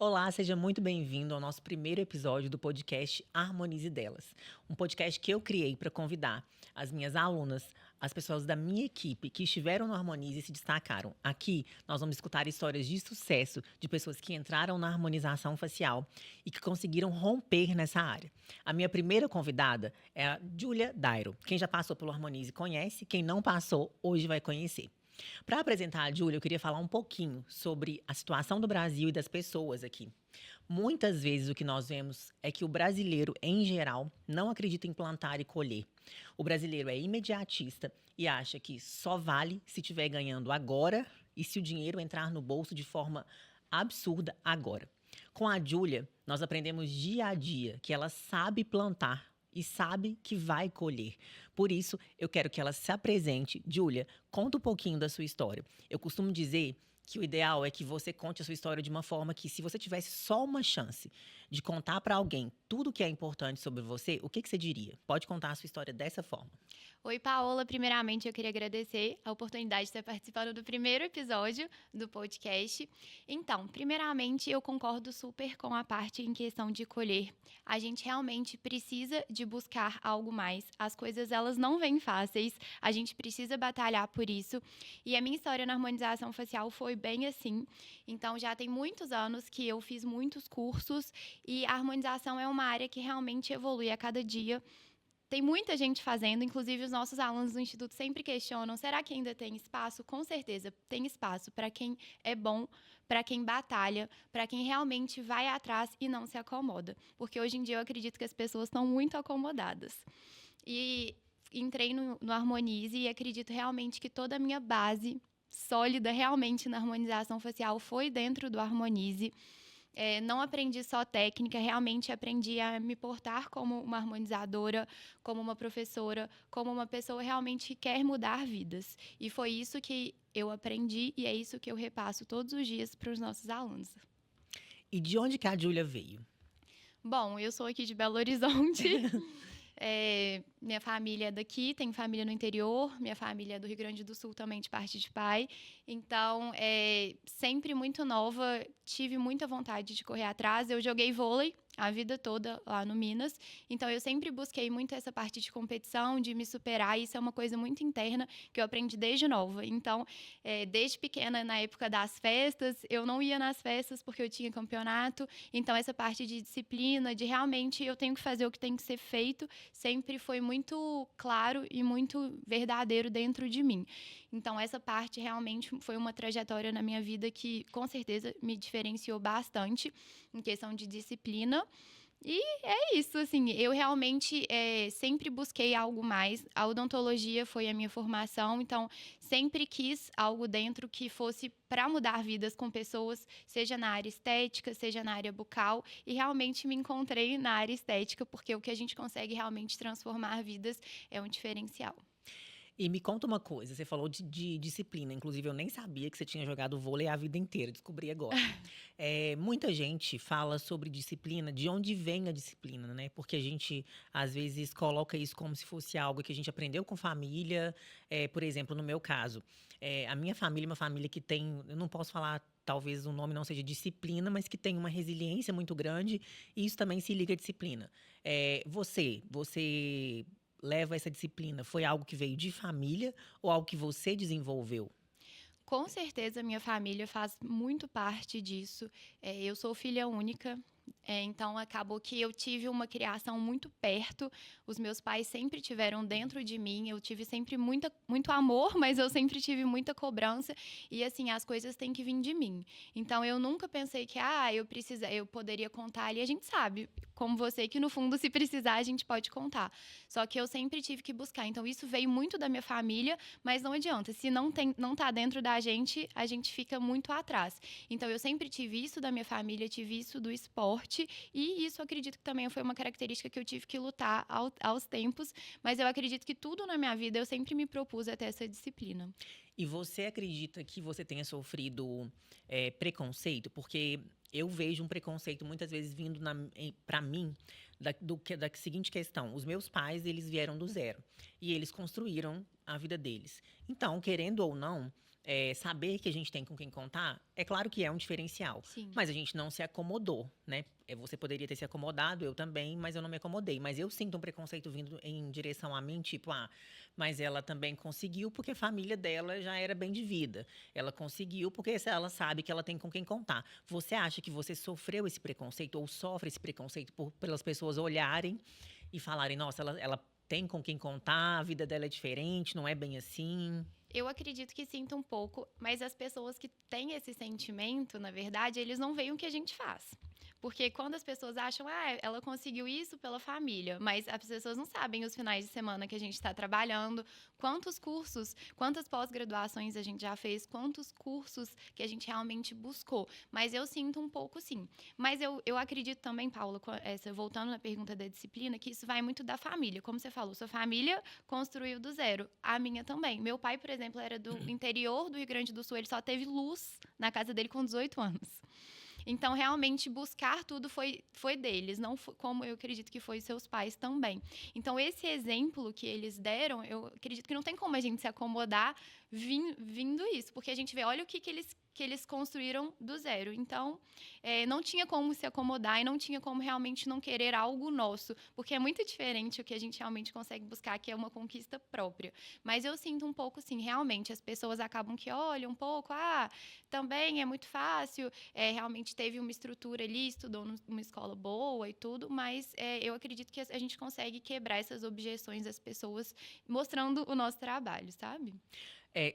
Olá, seja muito bem-vindo ao nosso primeiro episódio do podcast Harmonize Delas. Um podcast que eu criei para convidar as minhas alunas, as pessoas da minha equipe que estiveram no Harmonize e se destacaram. Aqui nós vamos escutar histórias de sucesso de pessoas que entraram na harmonização facial e que conseguiram romper nessa área. A minha primeira convidada é a Júlia Dairo. Quem já passou pelo Harmonize conhece, quem não passou hoje vai conhecer. Para apresentar a Júlia, eu queria falar um pouquinho sobre a situação do Brasil e das pessoas aqui. Muitas vezes o que nós vemos é que o brasileiro, em geral, não acredita em plantar e colher. O brasileiro é imediatista e acha que só vale se estiver ganhando agora e se o dinheiro entrar no bolso de forma absurda agora. Com a Júlia, nós aprendemos dia a dia que ela sabe plantar e sabe que vai colher. Por isso, eu quero que ela se apresente. Júlia, conta um pouquinho da sua história. Eu costumo dizer que o ideal é que você conte a sua história de uma forma que, se você tivesse só uma chance de contar para alguém tudo que é importante sobre você, o que você diria? Pode contar a sua história dessa forma. Oi, Paola. Primeiramente, eu queria agradecer a oportunidade de estar participando do primeiro episódio do podcast. Então, primeiramente, eu concordo super com a parte em questão de colher. A gente realmente precisa de buscar algo mais. As coisas, elas não vêm fáceis. A gente precisa batalhar por isso. E a minha história na harmonização facial foi bem assim. Então, já tem muitos anos que eu fiz muitos cursos e a harmonização é uma área que realmente evolui a cada dia. Tem muita gente fazendo, inclusive os nossos alunos do Instituto sempre questionam, será que ainda tem espaço? Com certeza, tem espaço para quem é bom, para quem batalha, para quem realmente vai atrás e não se acomoda. Porque hoje em dia eu acredito que as pessoas estão muito acomodadas. E entrei no Harmonize e acredito realmente que toda a minha base sólida realmente na harmonização facial foi dentro do Harmonize. Não aprendi só técnica, realmente aprendi a me portar como uma harmonizadora, como uma professora, como uma pessoa realmente que quer mudar vidas. E foi isso que eu aprendi e é isso que eu repasso todos os dias para os nossos alunos. E de onde que a Júlia veio? Bom, eu sou aqui de Belo Horizonte. Minha família é daqui, tem família no interior, minha família é do Rio Grande do Sul também, de parte de pai. Então, sempre muito nova, tive muita vontade de correr atrás. Eu joguei vôlei a vida toda lá no Minas. Então, eu sempre busquei muito essa parte de competição, de me superar. Isso é uma coisa muito interna que eu aprendi desde nova. Então, desde pequena, na época das festas, eu não ia nas festas porque eu tinha campeonato. Então, essa parte de disciplina, de realmente eu tenho que fazer o que tem que ser feito, sempre foi muito claro e muito verdadeiro dentro de mim. Então, essa parte realmente foi uma trajetória na minha vida que, com certeza, me diferenciou bastante em questão de disciplina. E é isso, assim, eu realmente sempre busquei algo mais. A odontologia foi a minha formação, então sempre quis algo dentro que fosse para mudar vidas com pessoas, seja na área estética, seja na área bucal, e realmente me encontrei na área estética, porque o que a gente consegue realmente transformar vidas é um diferencial. E me conta uma coisa, você falou de disciplina, inclusive eu nem sabia que você tinha jogado vôlei a vida inteira, descobri agora. Muita gente fala sobre disciplina, de onde vem a disciplina, né? Porque a gente, às vezes, coloca isso como se fosse algo que a gente aprendeu com família. Por exemplo, no meu caso, a minha família é uma família que tem, eu não posso falar, talvez o nome não seja disciplina, mas que tem uma resiliência muito grande, e isso também se liga à disciplina. Você leva essa disciplina? Foi algo que veio de família ou algo que você desenvolveu? Com certeza, minha família faz muito parte disso. Eu sou filha única. Então, acabou que eu tive uma criação muito perto. Os meus pais sempre tiveram dentro de mim. Eu tive sempre muito amor, mas eu sempre tive muita cobrança. E, assim, as coisas têm que vir de mim. Então, eu nunca pensei que, eu poderia contar ali. A gente sabe, como você, que no fundo, se precisar, a gente pode contar. Só que eu sempre tive que buscar. Então, isso veio muito da minha família, mas não adianta. Se não tá dentro da gente, a gente fica muito atrás. Então, eu sempre tive isso da minha família, tive isso do esporte. E isso, acredito que também foi uma característica que eu tive que lutar aos tempos. Mas eu acredito que tudo na minha vida eu sempre me propus a ter essa disciplina. E você acredita que você tenha sofrido preconceito? Porque eu vejo um preconceito muitas vezes vindo para mim da seguinte questão. Os meus pais, eles vieram do zero. E eles construíram a vida deles. Então, querendo ou não, saber que a gente tem com quem contar, é claro que é um diferencial. Sim. Mas a gente não se acomodou, né? Você poderia ter se acomodado, eu também, mas eu não me acomodei. Mas eu sinto um preconceito vindo em direção a mim, tipo, mas ela também conseguiu porque a família dela já era bem de vida. Ela conseguiu porque ela sabe que ela tem com quem contar. Você acha que você sofreu esse preconceito ou sofre esse preconceito pelas pessoas olharem e falarem, nossa, ela tem com quem contar, a vida dela é diferente, não é bem assim? Eu acredito que sinta um pouco, mas as pessoas que têm esse sentimento, na verdade, eles não veem o que a gente faz. Porque quando as pessoas acham, ela conseguiu isso pela família, mas as pessoas não sabem os finais de semana que a gente está trabalhando, quantos cursos, quantas pós-graduações a gente já fez, quantos cursos que a gente realmente buscou. Mas eu sinto um pouco sim. Mas eu acredito também, Paula, voltando na pergunta da disciplina, que isso vai muito da família. Como você falou, sua família construiu do zero. A minha também. Meu pai, por exemplo, era do interior do Rio Grande do Sul, ele só teve luz na casa dele com 18 anos. Então, realmente, buscar tudo foi deles, não foi, como eu acredito que foi seus pais também. Então, esse exemplo que eles deram, eu acredito que não tem como a gente se acomodar vindo isso, porque a gente vê, olha o que eles construíram do zero. Então, não tinha como se acomodar e não tinha como realmente não querer algo nosso, porque é muito diferente o que a gente realmente consegue buscar, que é uma conquista própria. Mas eu sinto um pouco, sim, realmente, as pessoas acabam que olham um pouco, também é muito fácil, realmente teve uma estrutura ali, estudou numa escola boa e tudo, mas eu acredito que a gente consegue quebrar essas objeções das pessoas mostrando o nosso trabalho, sabe?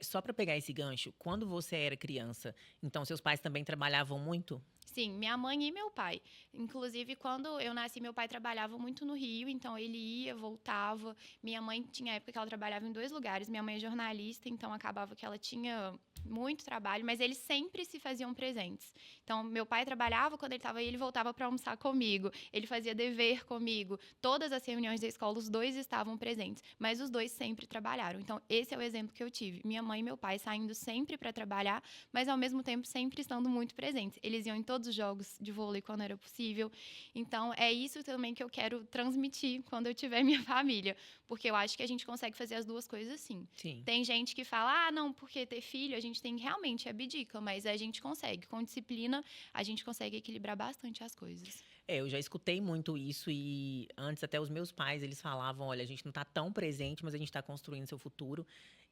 Só para pegar esse gancho, quando você era criança, então seus pais também trabalhavam muito? Sim, minha mãe e meu pai. Inclusive, quando eu nasci, meu pai trabalhava muito no Rio, então ele ia, voltava. Minha mãe tinha época que ela trabalhava em 2 lugares. Minha mãe é jornalista, então acabava que ela tinha muito trabalho, mas eles sempre se faziam presentes. Então, meu pai trabalhava, quando ele estava aí, ele voltava para almoçar comigo. Ele fazia dever comigo. Todas as reuniões da escola, os dois estavam presentes, mas os dois sempre trabalharam. Então, esse é o exemplo que eu tive. Minha mãe e meu pai saindo sempre para trabalhar, mas ao mesmo tempo sempre estando muito presentes. Eles iam em todos os jogos de vôlei quando era possível. Então, é isso também que eu quero transmitir quando eu tiver minha família, porque eu acho que a gente consegue fazer as duas coisas sim. Sim. Tem gente que fala, não, porque ter filho a gente tem que realmente abdica, mas a gente consegue. Com disciplina, a gente consegue equilibrar bastante as coisas. Eu já escutei muito isso e antes até os meus pais, eles falavam, olha, a gente não está tão presente, mas a gente está construindo seu futuro.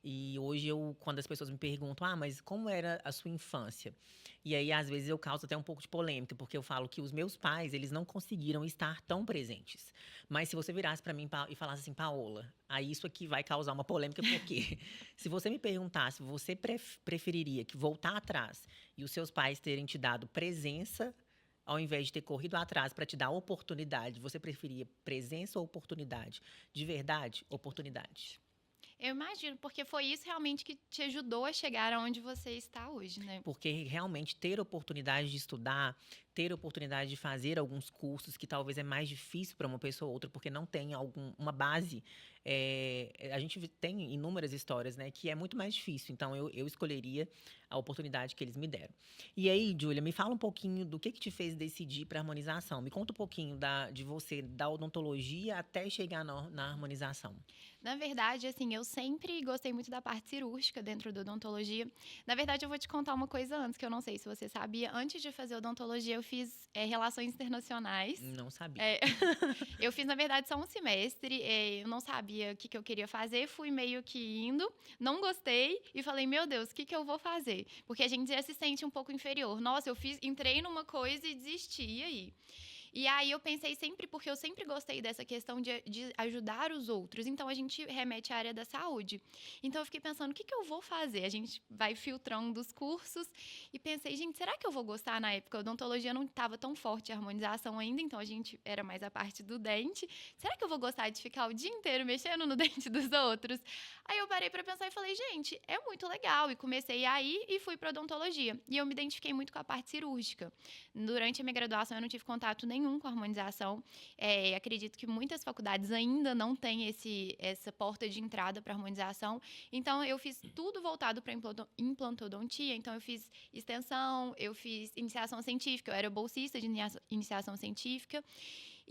E hoje quando as pessoas me perguntam, mas como era a sua infância? E aí, às vezes, eu causo até um pouco de polêmica, porque eu falo que os meus pais, eles não conseguiram estar tão presentes. Mas se você virasse para mim e falasse assim, Paola, aí isso aqui vai causar uma polêmica, porque se você me perguntasse, você preferiria que voltar atrás e os seus pais terem te dado presença ao invés de ter corrido atrás para te dar oportunidade, você preferia presença ou oportunidade? De verdade, oportunidade. Eu imagino, porque foi isso realmente que te ajudou a chegar aonde você está hoje, né? Porque realmente ter oportunidade de estudar, ter oportunidade de fazer alguns cursos que talvez é mais difícil para uma pessoa ou outra, porque não tem uma base. A gente tem inúmeras histórias, né, que é muito mais difícil. Então, eu escolheria a oportunidade que eles me deram. E aí, Júlia, me fala um pouquinho do que te fez decidir para harmonização. Me conta um pouquinho de você, da odontologia até chegar na harmonização. Na verdade, assim, eu sempre gostei muito da parte cirúrgica dentro da odontologia. Na verdade, eu vou te contar uma coisa antes, que eu não sei se você sabia. Antes de fazer odontologia, eu fiz relações internacionais. Não sabia. Eu fiz, na verdade, só um semestre. Eu não sabia o que eu queria fazer. Fui meio que indo, não gostei e falei, meu Deus, o que eu vou fazer? Porque a gente já se sente um pouco inferior. Nossa, entrei numa coisa e desisti. E aí? E aí eu pensei sempre, porque eu sempre gostei dessa questão de ajudar os outros. Então a gente remete à área da saúde. Então eu fiquei pensando, o que eu vou fazer? A gente vai filtrando os cursos e pensei, gente, será que eu vou gostar na época? A odontologia não estava tão forte a harmonização ainda, então a gente era mais a parte do dente. Será que eu vou gostar de ficar o dia inteiro mexendo no dente dos outros? Aí eu parei para pensar e falei, gente, é muito legal. E comecei aí e fui para odontologia. E eu me identifiquei muito com a parte cirúrgica. Durante a minha graduação eu não tive contato nenhum com a harmonização. Acredito que muitas faculdades ainda não têm essa porta de entrada para harmonização. Então, eu fiz tudo voltado para implantodontia. Então, eu fiz extensão, eu fiz iniciação científica, eu era bolsista de iniciação científica.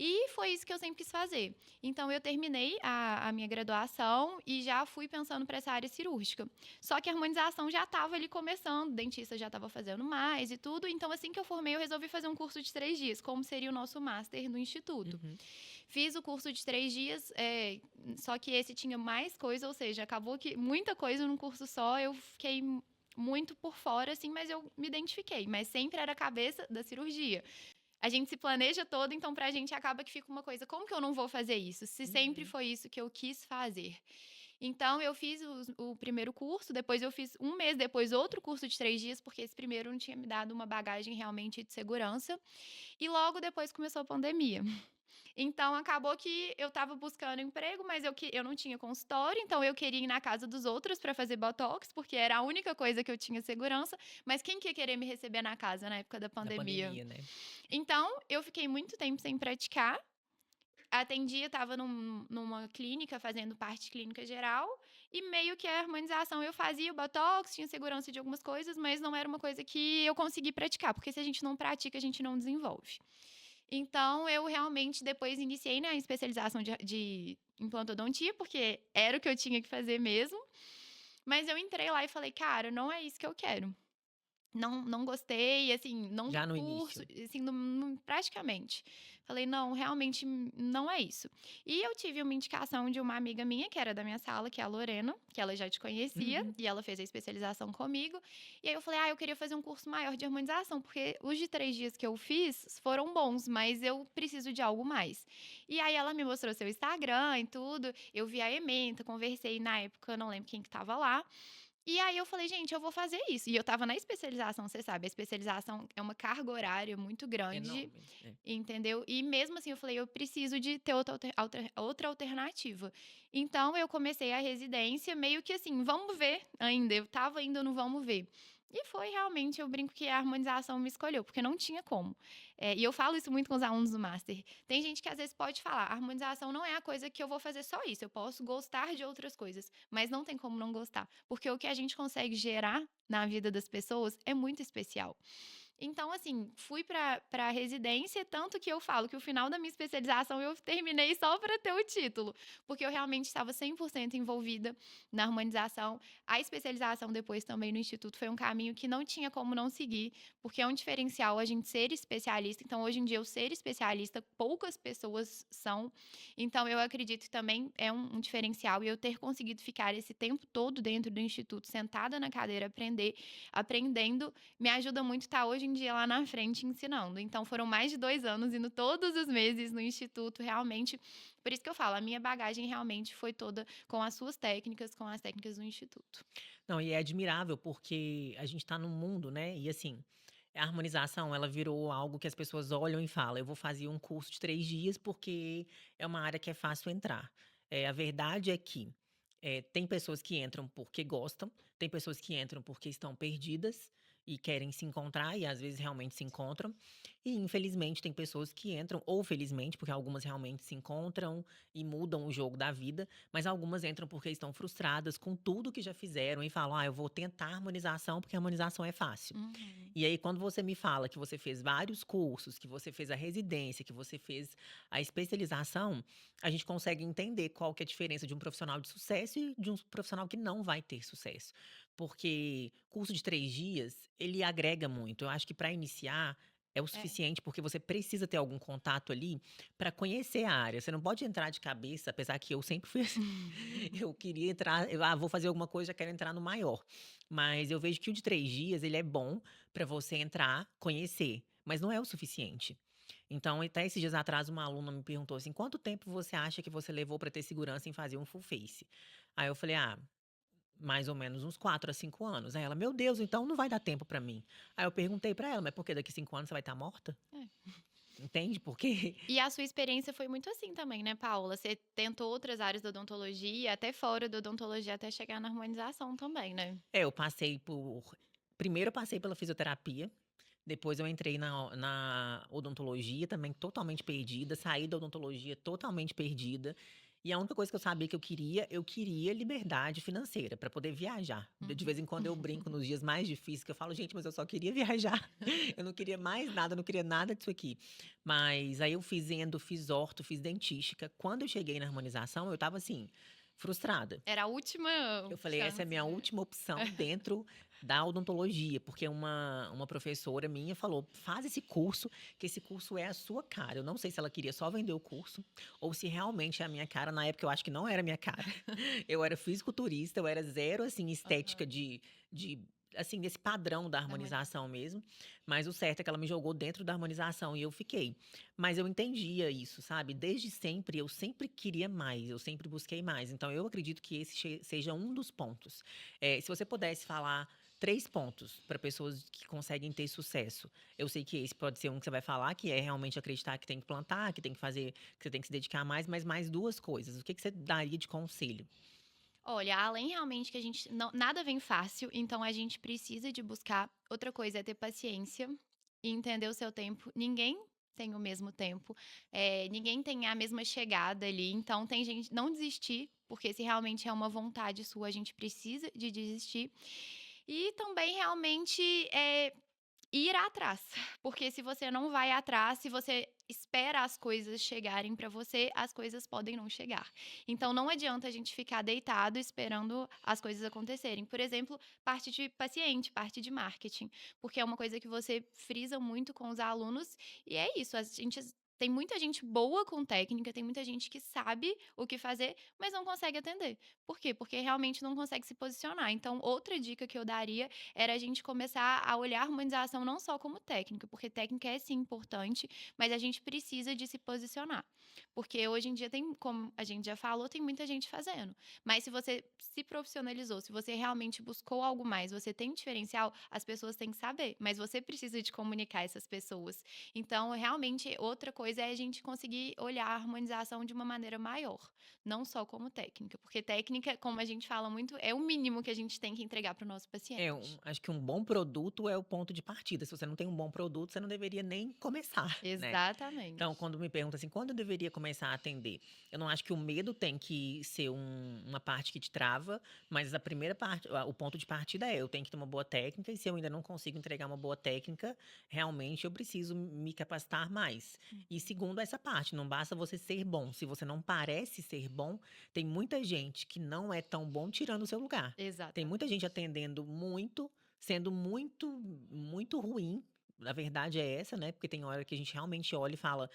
E foi isso que eu sempre quis fazer. Então, eu terminei a minha graduação e já fui pensando para essa área cirúrgica. Só que a harmonização já estava ali começando, o dentista já estava fazendo mais e tudo. Então, assim que eu formei, eu resolvi fazer um curso de 3 dias, como seria o nosso master no instituto. Fiz o curso de 3 dias, só que esse tinha mais coisa, ou seja, acabou que muita coisa num curso só, eu fiquei muito por fora, assim, mas eu me identifiquei. Mas sempre era a cabeça da cirurgia. A gente se planeja todo, então pra gente acaba que fica uma coisa, como que eu não vou fazer isso? Se sempre foi isso que eu quis fazer. Então, eu fiz o primeiro curso, depois eu fiz um mês depois outro curso de 3 dias, porque esse primeiro não tinha me dado uma bagagem realmente de segurança. E logo depois começou a pandemia. Então, acabou que eu estava buscando emprego, mas eu não tinha consultório, então eu queria ir na casa dos outros para fazer botox, porque era a única coisa que eu tinha segurança. Mas quem que ia querer me receber na casa na época da Na pandemia? pandemia, né? Então, eu fiquei muito tempo sem praticar. Atendia, estava numa clínica, fazendo parte clínica geral. E meio que a harmonização eu fazia o botox, tinha segurança de algumas coisas, mas não era uma coisa que eu consegui praticar, porque se a gente não pratica, a gente não desenvolve. Então, eu realmente depois iniciei na especialização de implantodontia, porque era o que eu tinha que fazer mesmo. Mas eu entrei lá e falei, cara, não é isso que eu quero. Não gostei, assim, não do Já no curso, início. assim, praticamente. Falei: "Não, realmente não é isso". E eu tive uma indicação de uma amiga minha, que era da minha sala, que é a Lorena, que ela já te conhecia, e ela fez a especialização comigo. E aí eu falei: "Ah, eu queria fazer um curso maior de harmonização, porque os de 3 dias que eu fiz foram bons, mas eu preciso de algo mais". E aí ela me mostrou seu Instagram e tudo, eu vi a ementa, conversei na época, eu não lembro quem que estava lá, e aí eu falei: "Gente, eu vou fazer isso". E eu estava na especialização, você sabe, a especialização é uma carga horária muito grande, Enorme. É. entendeu? E mesmo assim eu falei: "Eu preciso de ter outra alternativa". Então eu comecei a residência meio que assim: "Vamos ver ainda", eu estava indo no vamos ver. E foi realmente, eu brinco que a harmonização me escolheu, porque não tinha como. E eu falo isso muito com os alunos do master. Tem gente que às vezes pode falar: "A harmonização não é a coisa que eu vou fazer só isso, eu posso gostar de outras coisas", mas não tem como não gostar, porque o que a gente consegue gerar na vida das pessoas é muito especial. Então, assim, fui pra residência, tanto que eu falo que o final da minha especialização eu terminei só para ter o título, porque eu realmente estava 100% envolvida na harmonização. A especialização depois também no instituto foi um caminho que não tinha como não seguir, porque é um diferencial a gente ser especialista. Então, hoje em dia, eu ser especialista, poucas pessoas são. Então, eu acredito que também é um diferencial, e eu ter conseguido ficar esse tempo todo dentro do instituto, sentada na cadeira, aprendendo, me ajuda muito estar hoje em dia lá na frente ensinando. Então, foram mais de 2 anos indo todos os meses no instituto, realmente. Por isso que eu falo, a minha bagagem realmente foi toda com as suas técnicas, com as técnicas do instituto. Não, e é admirável porque a gente tá num mundo, né? E assim, a harmonização, ela virou algo que as pessoas olham e falam: eu vou fazer um curso de 3 dias porque é uma área que é fácil entrar. A verdade é que tem pessoas que entram porque gostam, tem pessoas que entram porque estão perdidas e querem se encontrar, e às vezes realmente se encontram. E infelizmente tem pessoas que entram, ou felizmente, porque algumas realmente se encontram e mudam o jogo da vida, mas algumas entram porque estão frustradas com tudo que já fizeram e falam: ah, eu vou tentar harmonização porque a harmonização é fácil. Uhum. E aí, quando você me fala que você fez vários cursos, que você fez a residência, que você fez a especialização, a gente consegue entender qual que é a diferença de um profissional de sucesso e de um profissional que não vai ter sucesso. Porque curso de 3 dias, ele agrega muito. Eu acho que para iniciar é o É. suficiente, porque você precisa ter algum contato ali para conhecer a área. Você não pode entrar de cabeça, apesar que eu sempre fui assim. Eu queria entrar, vou fazer alguma coisa, já quero entrar no maior. Mas eu vejo que o de 3 dias, ele é bom para você entrar, conhecer, mas não é o suficiente. Então, até esses dias atrás, uma aluna me perguntou assim: quanto tempo você acha que você levou para ter segurança em fazer um full face? Aí eu falei: ah, mais ou menos uns 4 a 5 anos. Aí ela: meu Deus, então não vai dar tempo para mim. Aí eu perguntei para ela: mas por que daqui 5 anos você vai estar morta? É. Entende? Porque E a sua experiência foi muito assim também, né, Paula? Você tentou outras áreas da odontologia, até fora da odontologia, até chegar na harmonização também, né? eu passei por. Primeiro eu passei pela fisioterapia. Depois eu entrei na odontologia, também totalmente perdida. Saí da odontologia totalmente perdida. E a única coisa que eu queria liberdade financeira para poder viajar. De Uhum. vez em quando eu brinco nos dias mais difíceis que eu falo: "Gente, mas eu só queria viajar, eu não queria mais nada, eu não queria nada disso aqui". Mas aí eu fiz endo, fiz orto, fiz dentística. Quando eu cheguei na harmonização, eu estava assim, frustrada. Era a última Eu falei: "Essa é a chance, minha né? última opção dentro da odontologia", porque uma professora minha falou: "Faz esse curso, que esse curso é a sua cara". Eu não sei se ela queria só vender o curso ou se realmente é a minha cara. Na época eu acho que não era a minha cara. Eu era fisiculturista, eu era zero, assim, estética Aham. de assim, desse padrão da harmonização Harmonização. mesmo, mas o certo é que ela me jogou dentro da harmonização e eu fiquei. Mas eu entendia isso, sabe, desde sempre, eu sempre queria mais, eu sempre busquei mais, então eu acredito que esse seja um dos pontos. Se você pudesse falar 3 pontos para pessoas que conseguem ter sucesso, eu sei que esse pode ser um que você vai falar, que é realmente acreditar que tem que plantar, que tem que fazer, que você tem que se dedicar mais, mas mais 2 coisas, o que que você daria de conselho? Olha, além realmente que a gente não nada vem fácil, então a gente precisa de buscar. Outra coisa é ter paciência e entender o seu tempo. Ninguém tem o mesmo tempo, ninguém tem a mesma chegada ali, então tem gente não desistir, porque se realmente é uma vontade sua, a gente precisa de desistir. E também realmente, ir atrás, porque se você não vai atrás, se você espera as coisas chegarem pra você, as coisas podem não chegar. Então não adianta a gente ficar deitado esperando as coisas acontecerem. Por exemplo, parte de paciente, parte de marketing, porque é uma coisa que você frisa muito com os alunos e é isso, a gente tem muita gente boa com técnica, tem muita gente que sabe o que fazer, mas não consegue atender. Por quê? Porque realmente não consegue se posicionar. Então, outra dica que eu daria era a gente começar a olhar a harmonização não só como técnica, porque técnica é sim importante, mas a gente precisa de se posicionar. Porque hoje em dia tem, como a gente já falou, tem muita gente fazendo. Mas se você se profissionalizou, se você realmente buscou algo mais, você tem diferencial, as pessoas têm que saber, mas você precisa de comunicar essas pessoas. Então, realmente, outra coisa é a gente conseguir olhar a harmonização de uma maneira maior, não só como técnica, porque técnica, como a gente fala muito, é o mínimo que a gente tem que entregar para o nosso paciente. Acho que um bom produto é o ponto de partida. Se você não tem um bom produto, você não deveria nem começar, né? Então, Exatamente. quando me perguntam assim, quando eu deveria começar a atender? Eu não acho que o medo tem que ser uma parte que te trava, mas a primeira parte, o ponto de partida é eu tenho que ter uma boa técnica, e se eu ainda não consigo entregar uma boa técnica, realmente eu preciso me capacitar mais. E Uhum. segundo essa parte, não basta você ser bom. Se você não parece ser bom, tem muita gente que não é tão bom tirando o seu lugar. Tem muita gente Exatamente. atendendo muito, sendo muito, muito ruim. A verdade é essa, né? Porque tem hora que a gente realmente olha e fala,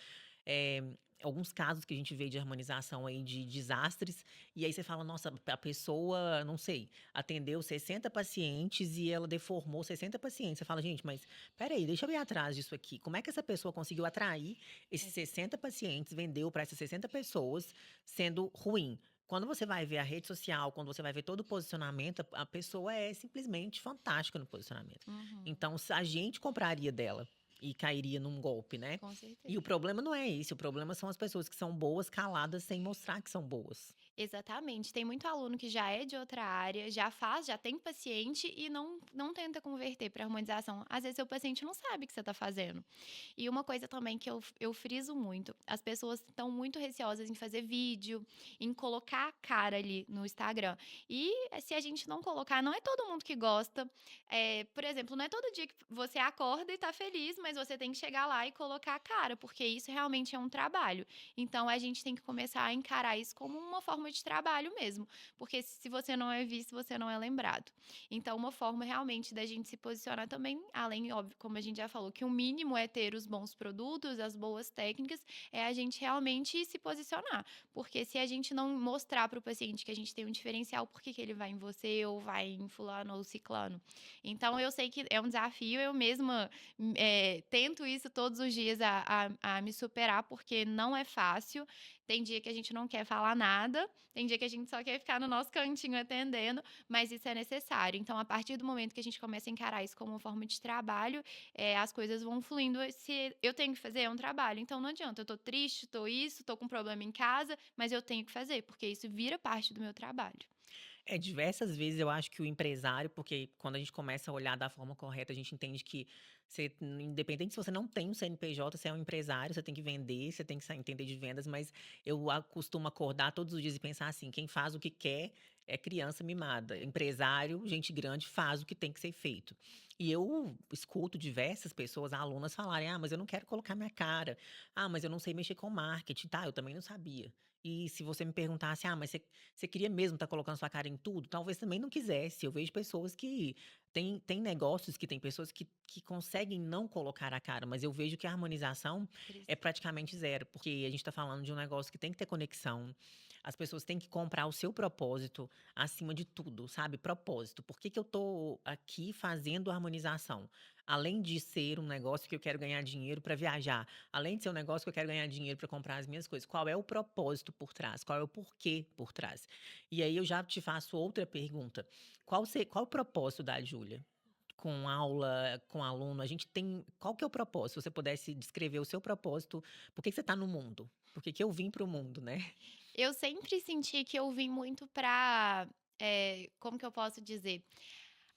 eh, alguns casos que a gente vê de harmonização aí de desastres, e aí você fala, nossa, a pessoa, não sei, atendeu 60 pacientes e ela deformou 60 pacientes. Você fala, gente, mas peraí, deixa eu ir atrás disso aqui. Como é que essa pessoa conseguiu atrair esses Exa 60 pacientes, vendeu para essas 60 pessoas, sendo ruim? Quando você vai ver a rede social, quando você vai ver todo o posicionamento, a pessoa é simplesmente fantástica no posicionamento. Uhum. Então, a gente compraria dela e cairia num golpe, né? Com E o certeza. problema não é esse, o problema são as pessoas que são boas caladas sem mostrar que são boas. Exatamente. Tem muito aluno que já é de outra área, já faz, já tem paciente e não tenta converter para harmonização. Às vezes, o paciente não sabe o que você está fazendo. E uma coisa também que eu friso muito, as pessoas estão muito receosas em fazer vídeo, em colocar a cara ali no Instagram. E se a gente não colocar, não é todo mundo que gosta. Por exemplo, não é todo dia que você acorda e tá feliz, mas você tem que chegar lá e colocar a cara, porque isso realmente é um trabalho. Então a gente tem que começar a encarar isso como uma forma de trabalho mesmo, porque se você não é visto, você não é lembrado. Então, uma forma realmente da gente se posicionar também, além, óbvio, como a gente já falou, que o mínimo é ter os bons produtos, as boas técnicas, é a gente realmente se posicionar. Porque se a gente não mostrar para o paciente que a gente tem um diferencial, por que que ele vai em você ou vai em fulano ou ciclano? Então, eu sei que é um desafio, eu mesma tento isso todos os dias a me superar, porque não é fácil. Tem dia que a gente não quer falar nada, tem dia que a gente só quer ficar no nosso cantinho atendendo, mas isso é necessário. Então, a partir do momento que a gente começa a encarar isso como uma forma de trabalho, as coisas vão fluindo. Se eu tenho que fazer, é um trabalho. Então, não adianta. Eu tô triste, tô isso, tô com problema em casa, mas eu tenho que fazer, porque isso vira parte do meu trabalho. Diversas vezes eu acho que o empresário, porque quando a gente começa a olhar da forma correta, a gente entende que você, independente se você não tem um CNPJ, você é um empresário, você tem que vender, você tem que entender de vendas, mas eu costumo acordar todos os dias e pensar assim: quem faz o que quer é criança mimada. Empresário, gente grande, faz o que tem que ser feito. E eu escuto diversas pessoas, alunas, falarem: ah, mas eu não quero colocar minha cara, ah, mas eu não sei mexer com marketing, tá? Eu também não sabia. E se você me perguntasse, ah, mas você queria mesmo estar colocando sua cara em tudo? Talvez também não quisesse. Eu vejo pessoas que tem negócios que tem pessoas que conseguem não colocar a cara, mas eu vejo que a harmonização é praticamente zero, porque a gente está falando de um negócio que tem que ter conexão. As pessoas têm que comprar o seu propósito acima de tudo, sabe? Propósito. Por que que eu tô aqui fazendo harmonização? Além de ser um negócio que eu quero ganhar dinheiro para viajar, além de ser um negócio que eu quero ganhar dinheiro para comprar as minhas coisas, qual é o propósito por trás? Qual é o porquê por trás? E aí eu já te faço outra pergunta. Qual o propósito da Júlia? Com aula, com aluno, a gente tem. Qual que é o propósito? Se você pudesse descrever o seu propósito, por que que você está no mundo? Por que que eu vim para o mundo, né? Eu sempre senti que eu vim muito pra, como que eu posso dizer?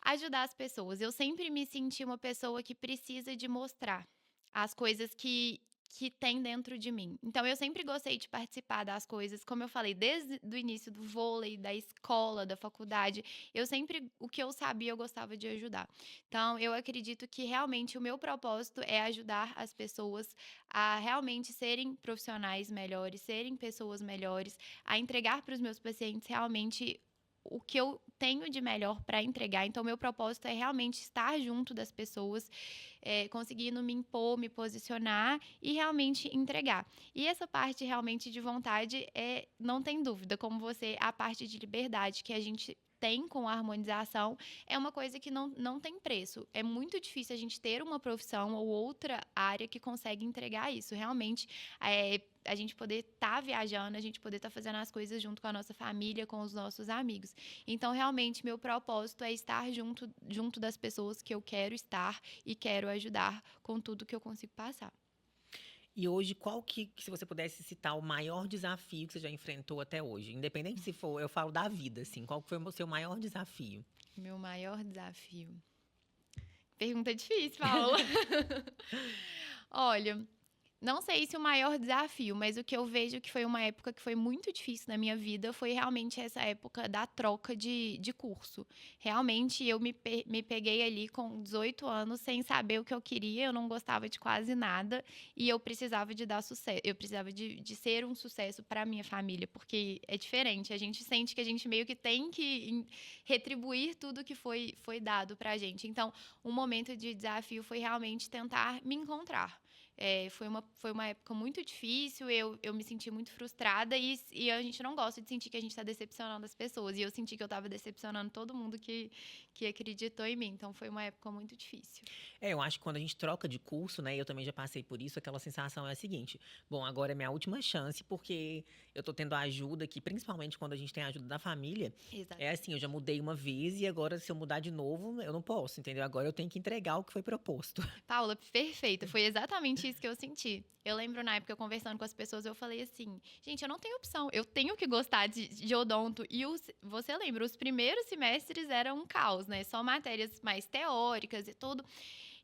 Ajudar as pessoas. Eu sempre me senti uma pessoa que precisa de mostrar as coisas que tem dentro de mim. Então eu sempre gostei de participar das coisas, como eu falei, desde o início do vôlei, da escola, da faculdade, eu sempre o que eu sabia, eu gostava de ajudar. Então eu acredito que realmente o meu propósito é ajudar as pessoas a realmente serem profissionais melhores, serem pessoas melhores, a entregar para os meus pacientes realmente o que eu tenho de melhor para entregar. Então, meu propósito é realmente estar junto das pessoas, conseguindo me impor, me posicionar e realmente entregar. E essa parte realmente de vontade não tem dúvida, como você, a parte de liberdade que a gente tem com a harmonização é uma coisa que não tem preço. É muito difícil a gente ter uma profissão ou outra área que consegue entregar isso. Realmente, a gente poder estar viajando, a gente poder estar fazendo as coisas junto com a nossa família, com os nossos amigos. Então, realmente, meu propósito é estar junto das pessoas que eu quero estar e quero ajudar com tudo que eu consigo passar. E hoje, qual que, se você pudesse citar o maior desafio que você já enfrentou até hoje? Independente se for, eu falo da vida, assim, qual que foi o seu maior desafio? Meu maior desafio. Pergunta difícil, Paula. Olha, não sei se o maior desafio, mas o que eu vejo que foi uma época que foi muito difícil na minha vida foi realmente essa época da troca de curso. Realmente eu me peguei ali com 18 anos sem saber o que eu queria, eu não gostava de quase nada e eu precisava de dar sucesso, eu precisava de ser um sucesso para minha família, porque é diferente, a gente sente que a gente meio que tem que retribuir tudo que foi dado pra gente. Então, um momento de desafio foi realmente tentar me encontrar. Foi uma época muito difícil, eu me senti muito frustrada e a gente não gosta de sentir que a gente está decepcionando as pessoas. E eu senti que eu estava decepcionando todo mundo que acreditou em mim. Então foi uma época muito difícil. Eu acho que quando a gente troca de curso, né, eu também já passei por isso, aquela sensação é a seguinte: bom, agora é minha última chance, porque eu tô tendo a ajuda aqui, principalmente quando a gente tem a ajuda da família. É Exatamente. assim, eu já mudei uma vez e agora, se eu mudar de novo, eu não posso, entendeu? Agora eu tenho que entregar o que foi proposto. Paula, perfeito. Foi exatamente isso que eu senti. Eu lembro na época, conversando com as pessoas, eu falei assim: gente, eu não tenho opção, eu tenho que gostar de odonto. E você lembra, os primeiros semestres eram um caos, né? Só matérias mais teóricas e tudo.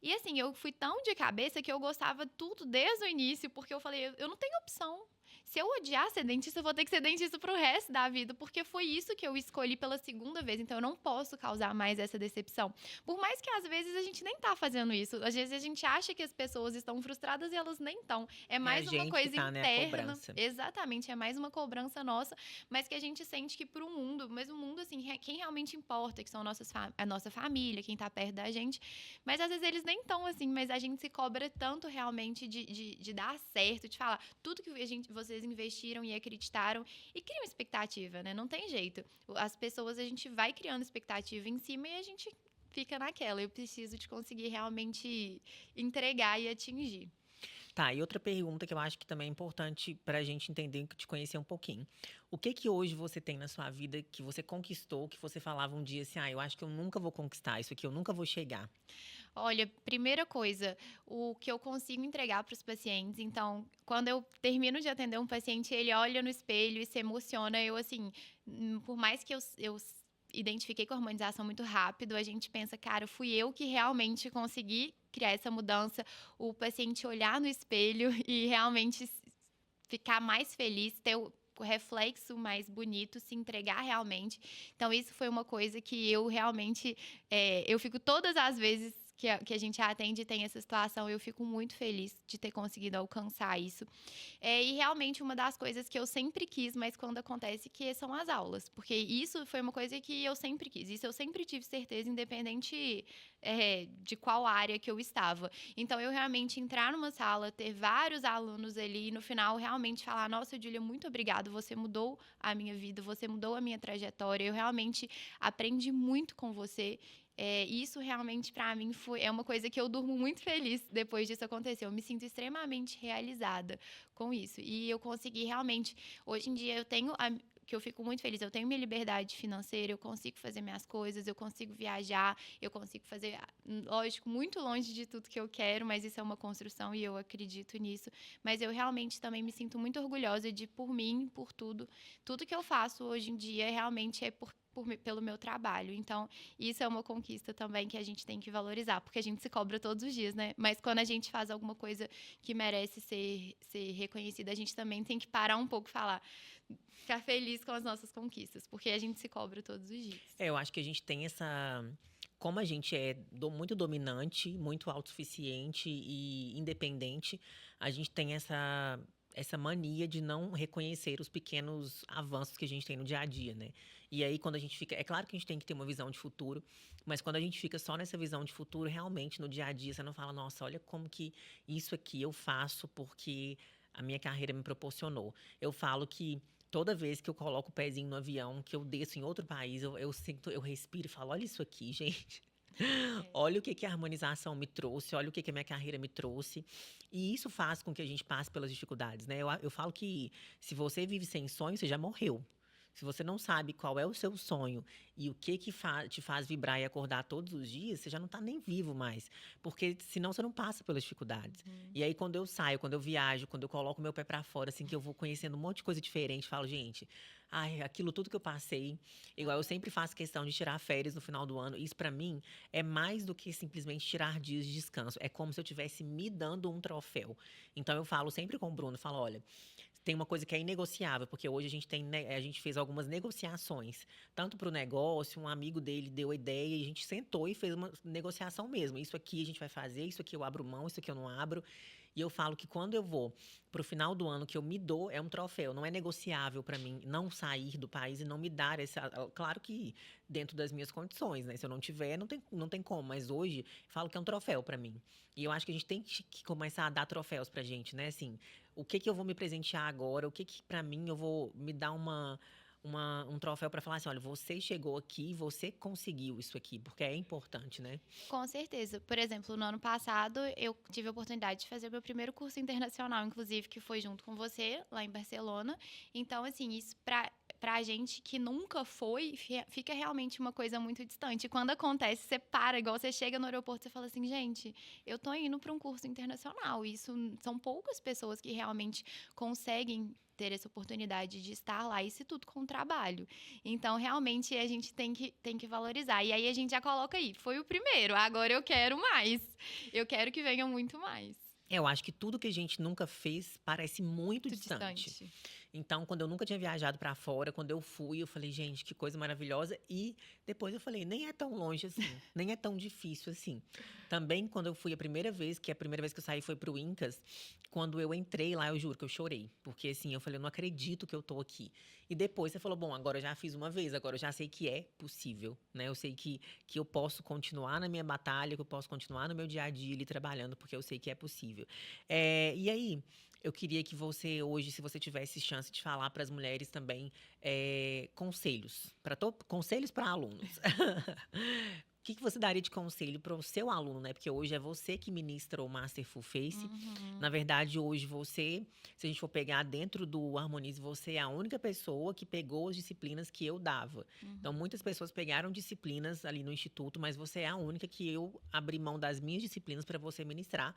E assim, eu fui tão de cabeça que eu gostava tudo desde o início, porque eu falei: eu não tenho opção. Se eu odiar ser dentista, eu vou ter que ser dentista pro resto da vida, porque foi isso que eu escolhi pela segunda vez. Então eu não posso causar mais essa decepção. Por mais que às vezes a gente nem tá fazendo isso. Às vezes a gente acha que as pessoas estão frustradas e elas nem estão. É É a mais uma gente que coisa tá, né, a interna. cobrança. Exatamente, é mais uma cobrança nossa, mas que a gente sente que pro mundo, mesmo o mundo assim, quem realmente importa, que são a nossa família, quem tá perto da gente. Mas às vezes eles nem estão assim, mas a gente se cobra tanto realmente de dar certo, de falar tudo que vocês investiram e acreditaram e criam expectativa, né? Não tem jeito. As pessoas, a gente vai criando expectativa em cima e a gente fica naquela. Eu preciso de conseguir realmente entregar e atingir. Tá, e outra pergunta que eu acho que também é importante para a gente entender, te conhecer um pouquinho. O que que hoje você tem na sua vida que você conquistou, que você falava um dia assim, ah, eu acho que eu nunca vou conquistar isso aqui, eu nunca vou chegar. Olha, primeira coisa, o que eu consigo entregar para os pacientes. Então, quando eu termino de atender um paciente, ele olha no espelho e se emociona. Eu, assim, por mais que eu identifiquei com a harmonização muito rápido, a gente pensa, cara, fui eu que realmente consegui criar essa mudança, o paciente olhar no espelho e realmente ficar mais feliz, ter o reflexo mais bonito, se entregar realmente. Então, isso foi uma coisa que eu realmente, eu fico todas as vezes que a gente atende e tem essa situação, eu fico muito feliz de ter conseguido alcançar isso. E realmente uma das coisas que eu sempre quis, mas quando acontece, que são as aulas. Porque isso foi uma coisa que eu sempre quis. Isso eu sempre tive certeza, independente de qual área que eu estava. Então, eu realmente entrar numa sala, ter vários alunos ali, e no final realmente falar, nossa, Júlia, muito obrigado, você mudou a minha vida, você mudou a minha trajetória, eu realmente aprendi muito com você. Isso realmente para mim é uma coisa que eu durmo muito feliz depois disso acontecer. Eu me sinto extremamente realizada com isso. E eu consegui realmente. Hoje em dia eu tenho. Que eu fico muito feliz. Eu tenho minha liberdade financeira, eu consigo fazer minhas coisas, eu consigo viajar, eu consigo fazer, lógico, muito longe de tudo que eu quero, mas isso é uma construção e eu acredito nisso. Mas eu realmente também me sinto muito orgulhosa de, por mim, por tudo. Tudo que eu faço hoje em dia realmente é pelo meu trabalho. Então, isso é uma conquista também que a gente tem que valorizar, porque a gente se cobra todos os dias, né? Mas quando a gente faz alguma coisa que merece ser reconhecida, a gente também tem que parar um pouco e ficar feliz com as nossas conquistas, porque a gente se cobra todos os dias. Eu acho que a gente tem essa. Como a gente é muito dominante, muito autossuficiente e independente, a gente tem essa mania de não reconhecer os pequenos avanços que a gente tem no dia a dia, né? E aí, quando a gente fica. É claro que a gente tem que ter uma visão de futuro, mas quando a gente fica só nessa visão de futuro, realmente, no dia a dia, você não fala, nossa, olha como que isso aqui eu faço porque a minha carreira me proporcionou. Eu falo que toda vez que eu coloco o pezinho no avião, que eu desço em outro país, eu sinto, eu respiro e falo, olha isso aqui, gente. Olha o que a harmonização me trouxe, olha o que a minha carreira me trouxe. E isso faz com que a gente passe pelas dificuldades, né? Eu falo que se você vive sem sonho, você já morreu. Se você não sabe qual é o seu sonho e o que te faz vibrar e acordar todos os dias, você já não está nem vivo mais. Porque senão você não passa pelas dificuldades. E aí, quando eu saio, quando eu viajo, quando eu coloco meu pé para fora, assim, que eu vou conhecendo um monte de coisa diferente, falo, gente, ai, aquilo tudo que eu passei. Igual eu sempre faço questão de tirar férias no final do ano. Isso, para mim, é mais do que simplesmente tirar dias de descanso. É como se eu estivesse me dando um troféu. Então, eu falo sempre com o Bruno, falo, olha, tem uma coisa que é inegociável, porque hoje a gente fez algumas negociações, tanto para o negócio, um amigo dele deu a ideia e a gente sentou e fez uma negociação mesmo. Isso aqui a gente vai fazer, isso aqui eu abro mão, isso aqui eu não abro. E eu falo que quando eu vou pro final do ano que eu me dou, é um troféu, não é negociável para mim não sair do país e não me dar essa. Claro que dentro das minhas condições, né? Se eu não tiver, não tem como. Mas hoje, eu falo que é um troféu para mim. E eu acho que a gente tem que começar a dar troféus pra gente, né? Assim, o que eu vou me presentear agora? O que para mim eu vou me dar um troféu para falar assim, olha, você chegou aqui, você conseguiu isso aqui, porque é importante, né? Com certeza. Por exemplo, no ano passado, eu tive a oportunidade de fazer meu primeiro curso internacional, inclusive, que foi junto com você, lá em Barcelona. Então, assim, isso pra gente que nunca foi, fica realmente uma coisa muito distante. E quando acontece, você para, igual você chega no aeroporto e fala assim, gente, eu tô indo para um curso internacional. Isso são poucas pessoas que realmente conseguem ter essa oportunidade de estar lá, isso tudo com trabalho. Então, realmente, a gente tem que valorizar. E aí, a gente já coloca aí, foi o primeiro, agora eu quero mais. Eu quero que venha muito mais. Eu acho que tudo que a gente nunca fez parece muito Muito distante. distante. Então, quando eu nunca tinha viajado pra fora, quando eu fui, eu falei, gente, que coisa maravilhosa. E depois eu falei, nem é tão longe assim, nem é tão difícil assim. Também, quando eu fui a primeira vez, que a primeira vez que eu saí foi pro Incas, quando eu entrei lá, eu juro que eu chorei. Porque assim, eu falei, eu não acredito que eu tô aqui. E depois você falou, bom, agora eu já fiz uma vez, agora eu já sei que é possível, né? Eu sei que eu posso continuar na minha batalha, que eu posso continuar no meu dia a dia ali trabalhando, porque eu sei que é possível. E aí, eu queria que você hoje, se você tivesse chance de falar para as mulheres também, conselhos, conselhos para alunos. O que você daria de conselho para o seu aluno, né? Porque hoje é você que ministra o Master Full Face. Na verdade, hoje se a gente for pegar dentro do Harmonize, você é a única pessoa que pegou as disciplinas que eu dava. Então, muitas pessoas pegaram disciplinas ali no instituto, mas você é a única que eu abri mão das minhas disciplinas para você ministrar.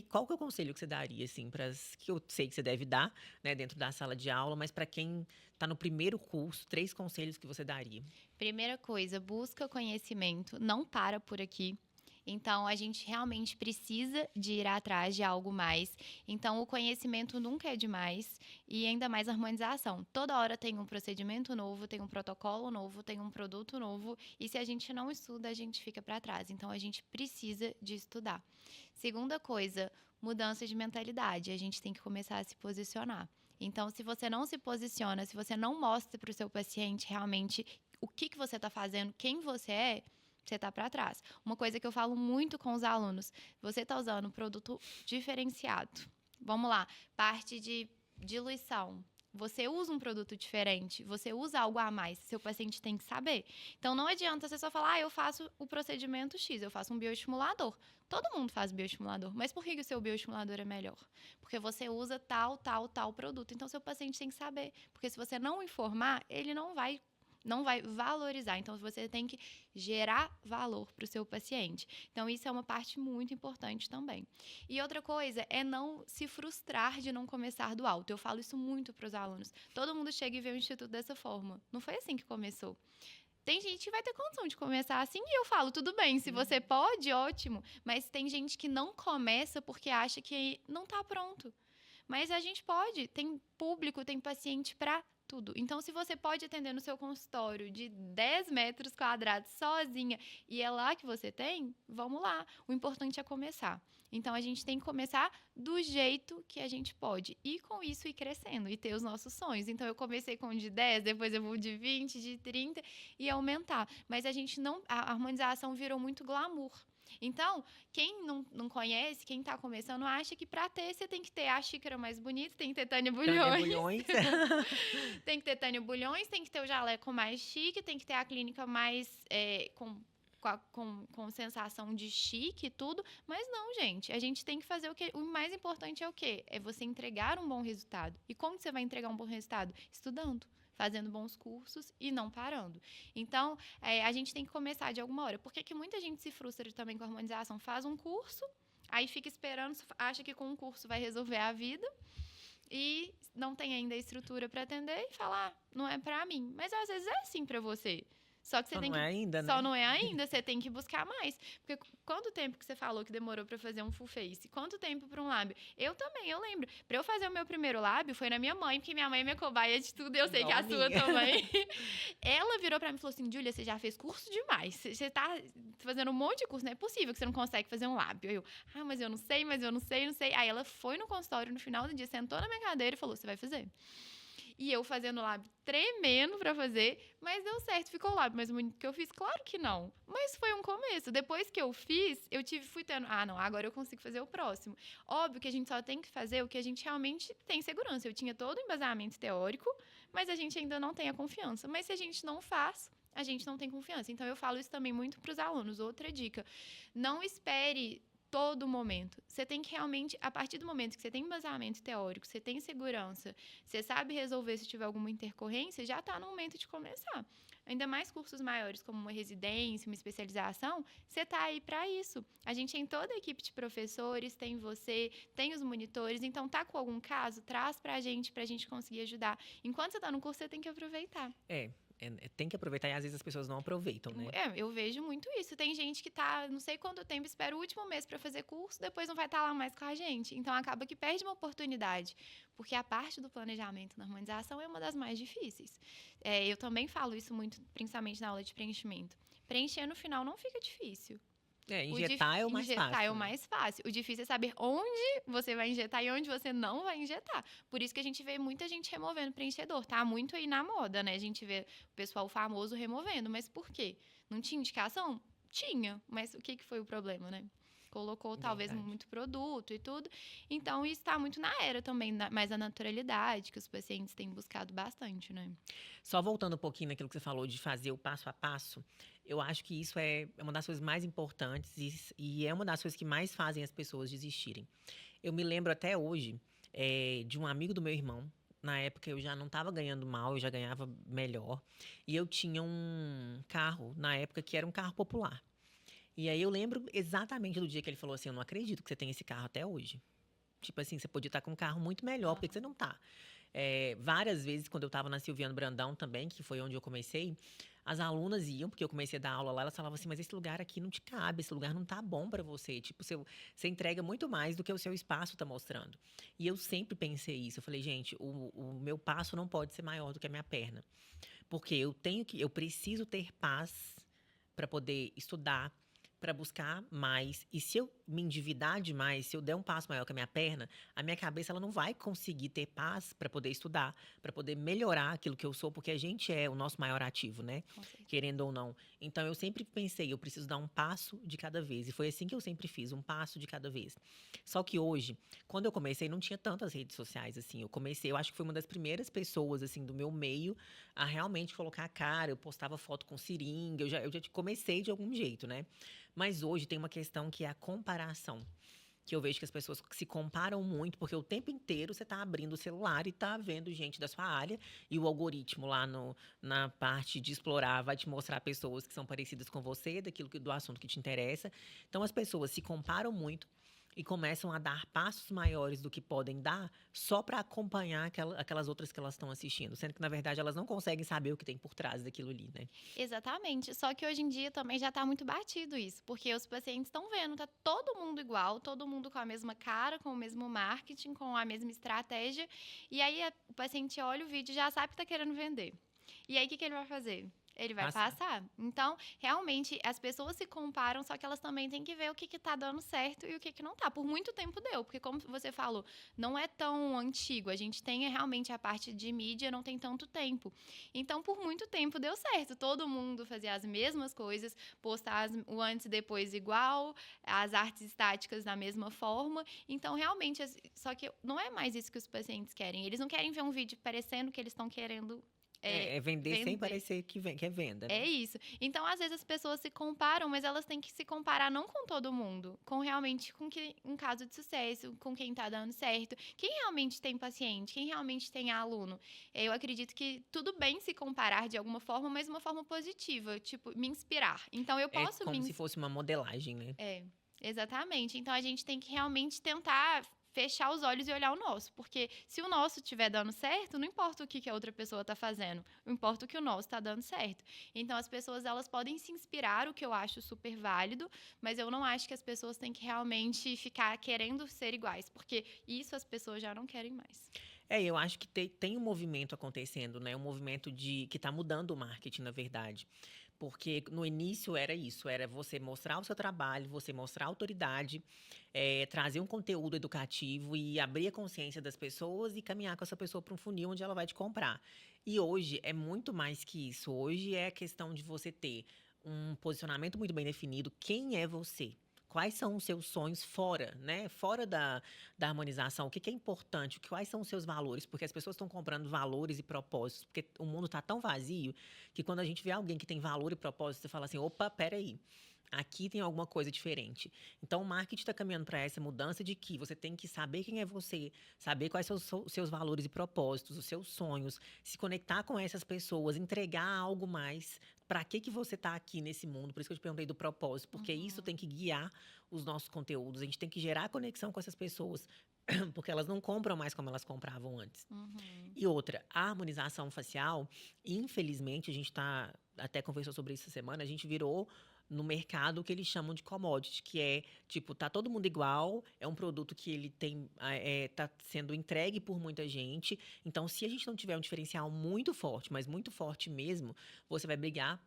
Qual que é o conselho que você daria, assim, que eu sei que você deve dar, né, dentro da sala de aula, mas para quem tá no primeiro curso, 3 conselhos que você daria? Primeira coisa, busca conhecimento, não para por aqui. Então, a gente realmente precisa de ir atrás de algo mais. Então, o conhecimento nunca é demais e ainda mais a harmonização. Toda hora tem um procedimento novo, tem um protocolo novo, tem um produto novo e se a gente não estuda, a gente fica para trás. Então, a gente precisa de estudar. Segunda coisa, mudança de mentalidade. A gente tem que começar a se posicionar. Então, se você não se posiciona, se você não mostra para o seu paciente realmente o que você está fazendo, quem você está para trás. Uma coisa que eu falo muito com os alunos, você está usando um produto diferenciado. Vamos lá, parte de diluição. Você usa um produto diferente, você usa algo a mais, seu paciente tem que saber. Então, não adianta você só falar, eu faço o procedimento X, eu faço um bioestimulador. Todo mundo faz bioestimulador, mas por que o seu bioestimulador é melhor? Porque você usa tal produto. Então, seu paciente tem que saber. Porque se você não informar, ele não vai valorizar. Então, você tem que gerar valor para o seu paciente. Então, isso é uma parte muito importante também. E outra coisa é não se frustrar de não começar do alto. Eu falo isso muito para os alunos. Todo mundo chega e vê o Instituto dessa forma. Não foi assim que começou. Tem gente que vai ter condição de começar assim e eu falo, tudo bem, se você pode, ótimo. Mas tem gente que não começa porque acha que não está pronto. Mas a gente pode, tem público, tem paciente para tudo. Então, se você pode atender no seu consultório de 10 metros quadrados sozinha e é lá que você tem, vamos lá. O importante é começar. Então, a gente tem que começar do jeito que a gente pode. E com isso ir crescendo e ter os nossos sonhos. Então, eu comecei com de 10, depois eu vou de 20, de 30 e aumentar. Mas a harmonização virou muito glamour. Então, quem não conhece, quem está começando, acha que para ter, você tem que ter a xícara mais bonita, tem que ter Tânia Bulhões. Tem que ter Tânia Bulhões, tem que ter o jaleco mais chique, tem que ter a clínica mais com sensação de chique e tudo. Mas não, gente. A gente tem que fazer o que... O mais importante é o quê? É você entregar um bom resultado. E como que você vai entregar um bom resultado? Estudando. Fazendo bons cursos e não parando. Então, a gente tem que começar de alguma hora. Por que muita gente se frustra também com a harmonização? Faz um curso, aí fica esperando, acha que com um curso vai resolver a vida e não tem ainda a estrutura para atender e falar, não é para mim. Mas às vezes é assim para você. Só que você tem que... ainda, né? Só não é ainda, você tem que buscar mais. Porque quanto tempo que você falou que demorou pra fazer um full face? Quanto tempo pra um lábio? Eu também, eu lembro. Pra eu fazer o meu primeiro lábio, foi na minha mãe, porque minha mãe é minha cobaia de tudo, e eu sei que a sua também. Ela virou pra mim e falou assim, Júlia, você já fez curso demais. Você tá fazendo um monte de curso, não é possível que você não consegue fazer um lábio. Eu, mas eu não sei, não sei. Aí ela foi no consultório no final do dia, sentou na minha cadeira e falou, você vai fazer. E eu fazendo o lábio tremendo pra fazer, mas deu certo, ficou o lábio mais bonito que eu fiz? Claro que não. Mas foi um começo. Depois que eu fiz, fui tendo, não, agora eu consigo fazer o próximo. Óbvio que a gente só tem que fazer o que a gente realmente tem segurança. Eu tinha todo o embasamento teórico, mas a gente ainda não tem a confiança. Mas se a gente não faz, a gente não tem confiança. Então, eu falo isso também muito pros alunos. Outra dica, não espere todo momento. Você tem que realmente, a partir do momento que você tem embasamento teórico, você tem segurança, você sabe resolver se tiver alguma intercorrência, já está no momento de começar. Ainda mais cursos maiores, como uma residência, uma especialização, você está aí para isso. A gente tem toda a equipe de professores, tem você, tem os monitores, então tá com algum caso, traz para a gente conseguir ajudar. Enquanto você está no curso, você tem que aproveitar. Tem que aproveitar e às vezes as pessoas não aproveitam, né? Eu vejo muito isso. Tem gente que tá, não sei quanto tempo, espera o último mês para fazer curso, depois não vai estar lá mais com a gente. Então, acaba que perde uma oportunidade. Porque a parte do planejamento na harmonização é uma das mais difíceis. Eu também falo isso muito, principalmente na aula de preenchimento. Preencher no final não fica difícil. Injetar é o mais fácil. Injetar é o mais fácil. O difícil é saber onde você vai injetar e onde você não vai injetar. Por isso que a gente vê muita gente removendo preenchedor. Tá muito aí na moda, né? A gente vê o pessoal famoso removendo. Mas por quê? Não tinha indicação? Tinha. Mas o que foi o problema, né? Colocou talvez muito produto e tudo. Então, isso está muito na era também, mais a naturalidade, que os pacientes têm buscado bastante, né? Só voltando um pouquinho naquilo que você falou de fazer o passo a passo, eu acho que isso é uma das coisas mais importantes e é uma das coisas que mais fazem as pessoas desistirem. Eu me lembro até hoje de um amigo do meu irmão. Na época, eu já não estava ganhando mal, eu já ganhava melhor. E eu tinha um carro, na época, que era um carro popular. E aí eu lembro exatamente do dia que ele falou assim, eu não acredito que você tem esse carro até hoje. Tipo assim, você podia estar com um carro muito melhor, por que você não tá? Várias vezes, quando eu estava na Silviano Brandão também, que foi onde eu comecei, as alunas iam, porque eu comecei a dar aula lá, elas falavam assim, mas esse lugar aqui não te cabe, esse lugar não tá bom para você. Tipo, você entrega muito mais do que o seu espaço tá mostrando. E eu sempre pensei isso. Eu falei, gente, o meu passo não pode ser maior do que a minha perna. Porque eu preciso ter paz para poder estudar, para buscar mais. E se eu me endividar demais, se eu der um passo maior que a minha perna, a minha cabeça ela não vai conseguir ter paz para poder estudar, para poder melhorar aquilo que eu sou, porque a gente é o nosso maior ativo, né? Com certeza. Querendo ou não. Então eu sempre pensei, eu preciso dar um passo de cada vez. E foi assim que eu sempre fiz, um passo de cada vez. Só que hoje, quando eu comecei, não tinha tantas redes sociais assim. Eu acho que foi uma das primeiras pessoas assim do meu meio a realmente colocar a cara. Eu postava foto com seringa, eu já comecei de algum jeito, né? Mas hoje tem uma questão que é a comparação. Que eu vejo que as pessoas se comparam muito, porque o tempo inteiro você está abrindo o celular e está vendo gente da sua área, e o algoritmo lá na parte de explorar vai te mostrar pessoas que são parecidas com você, do assunto que te interessa. Então as pessoas se comparam muito e começam a dar passos maiores do que podem dar só para acompanhar aquelas outras que elas estão assistindo, sendo que na verdade elas não conseguem saber o que tem por trás daquilo ali, né? Exatamente. Só que hoje em dia também já está muito batido isso, porque os pacientes estão vendo, tá todo mundo igual, todo mundo com a mesma cara, com o mesmo marketing, com a mesma estratégia. E aí o paciente olha o vídeo e já sabe que está querendo vender. E aí o que, que ele vai fazer? Ele vai passar. Então, realmente, as pessoas se comparam, só que elas também têm que ver o que está dando certo e o que não está. Por muito tempo deu, porque como você falou, não é tão antigo. A gente tem realmente a parte de mídia, não tem tanto tempo. Então, por muito tempo deu certo. Todo mundo fazia as mesmas coisas, postar o antes e depois igual, as artes estáticas da mesma forma. Então, realmente, só que não é mais isso que os pacientes querem. Eles não querem ver um vídeo parecendo que eles estão querendo vender sem parecer que é venda, né? É isso. Então, às vezes, as pessoas se comparam, mas elas têm que se comparar não com todo mundo, com realmente um caso de sucesso, com quem tá dando certo, quem realmente tem paciente, quem realmente tem aluno. Eu acredito que tudo bem se comparar de alguma forma, mas uma forma positiva, tipo, me inspirar. Então, eu posso É como se fosse uma modelagem, né? Exatamente. Então, a gente tem que realmente tentar fechar os olhos e olhar o nosso. Porque se o nosso estiver dando certo, não importa o que a outra pessoa está fazendo. Não importa o que o nosso está dando certo. Então, as pessoas elas podem se inspirar, o que eu acho super válido. Mas eu não acho que as pessoas têm que realmente ficar querendo ser iguais. Porque isso as pessoas já não querem mais. Eu acho que tem um movimento acontecendo, né? Um movimento que está mudando o marketing, na verdade. Porque no início era isso, era você mostrar o seu trabalho, você mostrar a autoridade, trazer um conteúdo educativo e abrir a consciência das pessoas e caminhar com essa pessoa para um funil onde ela vai te comprar. E hoje é muito mais que isso. Hoje é a questão de você ter um posicionamento muito bem definido. Quem é você? Quais são os seus sonhos fora, né? Fora da harmonização. O que é importante? Quais são os seus valores? Porque as pessoas estão comprando valores e propósitos. Porque o mundo está tão vazio que quando a gente vê alguém que tem valor e propósito, você fala assim: opa, peraí. Aqui tem alguma coisa diferente. Então, o marketing está caminhando para essa mudança de que você tem que saber quem é você, saber quais são os seus valores e propósitos, os seus sonhos, se conectar com essas pessoas, entregar algo mais. Para que você está aqui nesse mundo? Por isso que eu te perguntei do propósito, porque isso tem que guiar os nossos conteúdos. A gente tem que gerar conexão com essas pessoas, porque elas não compram mais como elas compravam antes. E outra, a harmonização facial, infelizmente, a gente até conversou sobre isso essa semana, a gente virou no mercado o que eles chamam de commodity, que é, tipo, tá todo mundo igual, é um produto que ele tá sendo entregue por muita gente. Então, se a gente não tiver um diferencial muito forte, mas muito forte mesmo, você vai brigar